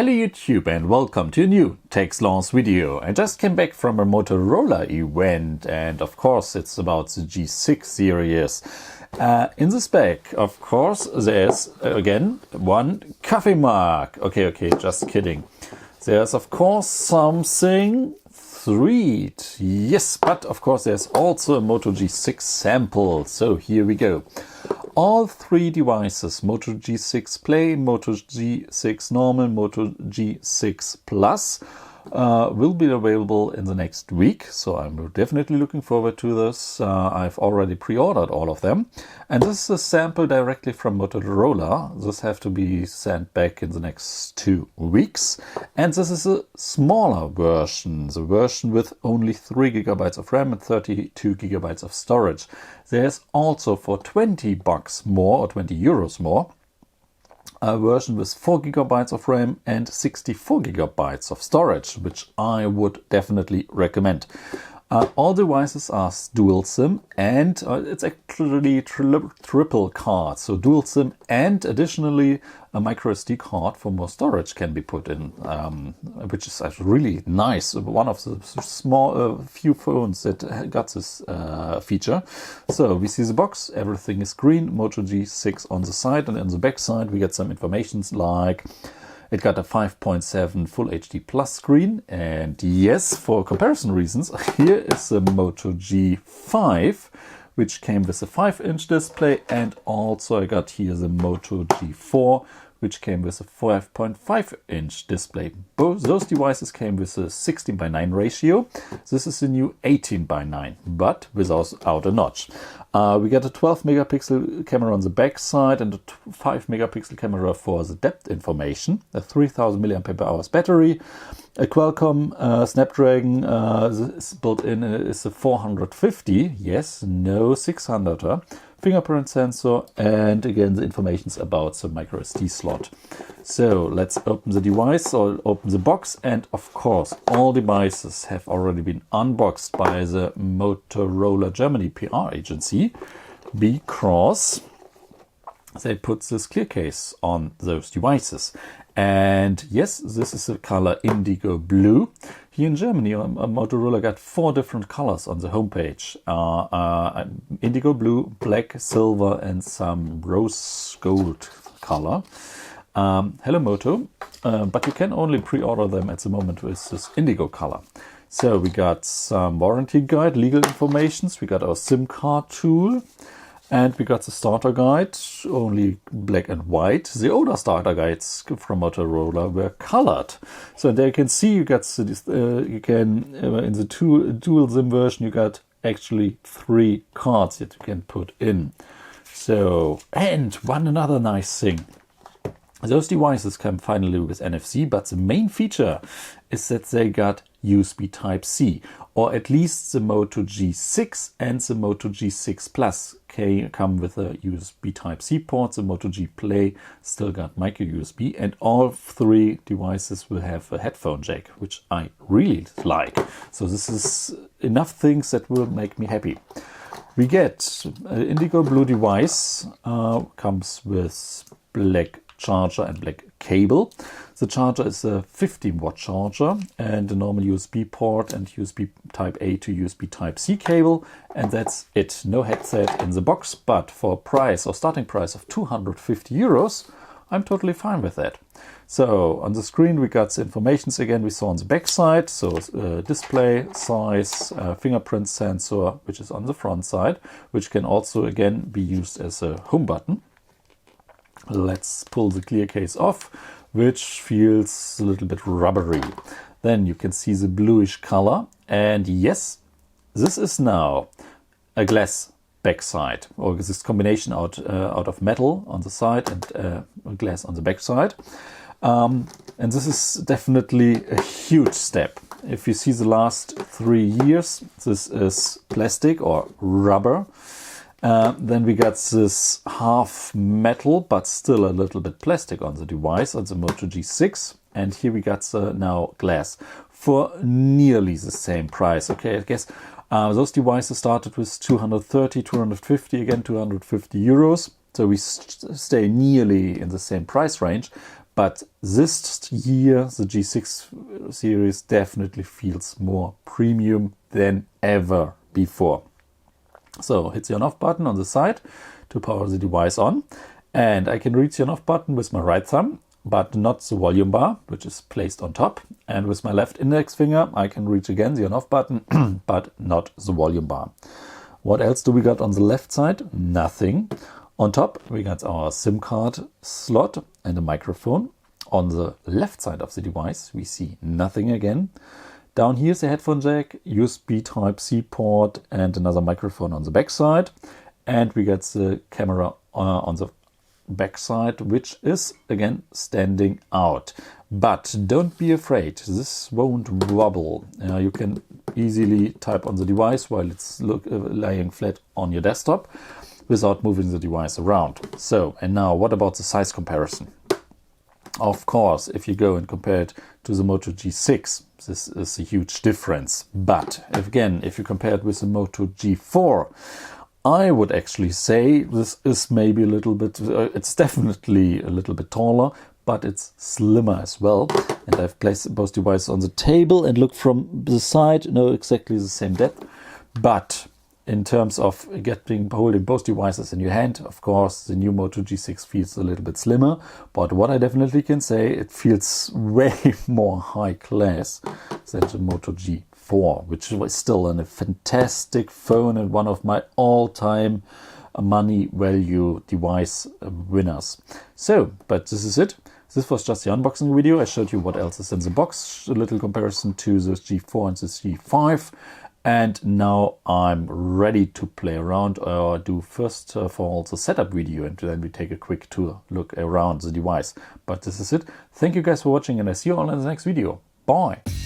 Hello YouTube and welcome to a new Techsloth video. I just came back from a Motorola event and of course it's about the G6 series. In this bag, of course, there's again one coffee mug. Okay, just kidding. There's of course something sweet. Yes, but of course there's also a Moto G6 sample. So here we go. All three devices, Moto G6 Play, Moto G6 Normal, Moto G6 Plus, will be available in the next week. So I'm definitely looking forward to this. I've already pre-ordered all of them. And this is a sample directly from Motorola. This have to be sent back in the next 2 weeks. And this is a smaller version, the version with only 3 GB of RAM and 32 GB of storage. There's also for 20 bucks more or 20 euros more, a version with 4 GB of RAM and 64 GB of storage, which I would definitely recommend. All devices are dual SIM and it's actually triple card. So dual SIM and additionally a micro SD card for more storage can be put in, which is actually really nice. One of the small few phones that got this feature. So we see the box, everything is green, Moto G6 on the side, and on the back side we get some information like it got a 5.7 Full HD Plus screen, and yes, for comparison reasons, here is the Moto G5, which came with a 5-inch display, and also I got here the Moto G4, which came with a 5.5-inch display. Both those devices came with a 16:9 ratio. This is the new 18:9, but without a notch. We got a 12 megapixel camera on the back side and a 5 megapixel camera for the depth information, a 3000 mAh battery, a Qualcomm Snapdragon is built in is a 450, yes, no 600er, fingerprint sensor, and again the information about the micro SD slot. So let's open the device or open the box, and of course all devices have already been unboxed by the Motorola Germany PR agency because they put this clear case on those devices. And yes, this is the color indigo blue. Here in Germany, Motorola got 4 different colors on the homepage. Indigo blue, black, silver, and some rose gold color. Hello Moto, but you can only pre-order them at the moment with this indigo color. So we got some warranty guide, legal informations, we got our SIM card tool, and we got the starter guide, only black and white. The older starter guides from Motorola were colored. So there you can see you got you can in the dual SIM version you got actually 3 cards that you can put in. So, and another nice thing. Those devices come finally with NFC, but the main feature is that they got USB Type-C, or at least the Moto G6 and the Moto G6 Plus come with a USB Type-C port. The Moto G Play still got micro USB, and all 3 devices will have a headphone jack, which I really like. So this is enough things that will make me happy. We get an indigo blue device, comes with black charger and black cable. The charger is a 15-watt charger and a normal USB port and USB Type A to USB Type C cable, and that's it. No headset in the box, but for a price or starting price of 250 euros, I'm totally fine with that. So on the screen we got the information again we saw on the back side, so display size, fingerprint sensor, which is on the front side, which can also again be used as a home button. Let's pull the clear case off, which feels a little bit rubbery. Then you can see the bluish color, and yes, this is now a glass backside, or this combination out of metal on the side and glass on the backside. And this is definitely a huge step. If you see the last 3 years, this is plastic or rubber. Then we got this half metal, but still a little bit plastic on the device, on the Moto G6. And here we got now glass for nearly the same price. Okay, I guess those devices started with 230, 250, again 250 euros. So we stay nearly in the same price range. But this year, the G6 series definitely feels more premium than ever before. So hit the on-off button on the side to power the device on. And I can reach the on-off button with my right thumb, but not the volume bar, which is placed on top. And with my left index finger, I can reach again the on-off button, but not the volume bar. What else do we got on the left side? Nothing. On top, we got our SIM card slot and a microphone. On the left side of the device, we see nothing again. Down here is a headphone jack, USB Type-C port, and another microphone on the back side. And we got the camera on the back side, which is again standing out. But don't be afraid, this won't wobble. You can easily type on the device while it's laying flat on your desktop without moving the device around. So, and now what about the size comparison? Of course, if you go and compare it to the Moto G6, this is a huge difference. But again, if you compare it with the Moto G4, I would actually say this is maybe a little bit, it's definitely a little bit taller, but it's slimmer as well. And I've placed both devices on the table and look from the side, no, exactly the same depth. But in terms of holding both devices in your hand, of course, the new Moto G6 feels a little bit slimmer. But what I definitely can say, it feels way more high class than the Moto G4, which was still a fantastic phone and one of my all-time money value device winners. So, but this is it. This was just the unboxing video. I showed you what else is in the box, a little comparison to the G4 and the G5. And now I'm ready to play around, or do first of all the setup video, and then we take a quick tour, look around the device. But this is it. Thank you guys for watching, and I see you all in the next video. Bye!